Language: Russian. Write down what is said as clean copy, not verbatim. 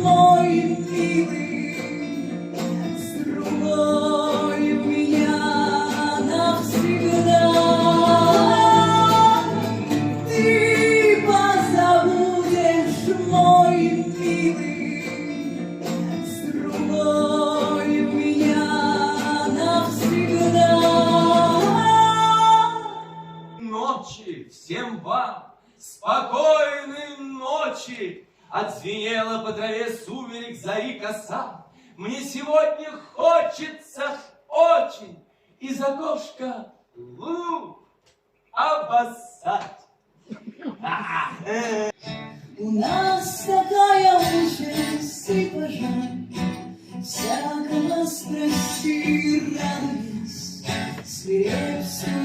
мой милый, с другой у меня навсегда. Ты позабудешь, мой милый, с другой у меня навсегда. Ночи всем вам, спокойной ночи! Отзвенела по траве сумерек зари коса. Мне сегодня хочется очень из окошка лук обоссать. У нас такая участь, и пожалуй, всякого спроси, радуясь свирепству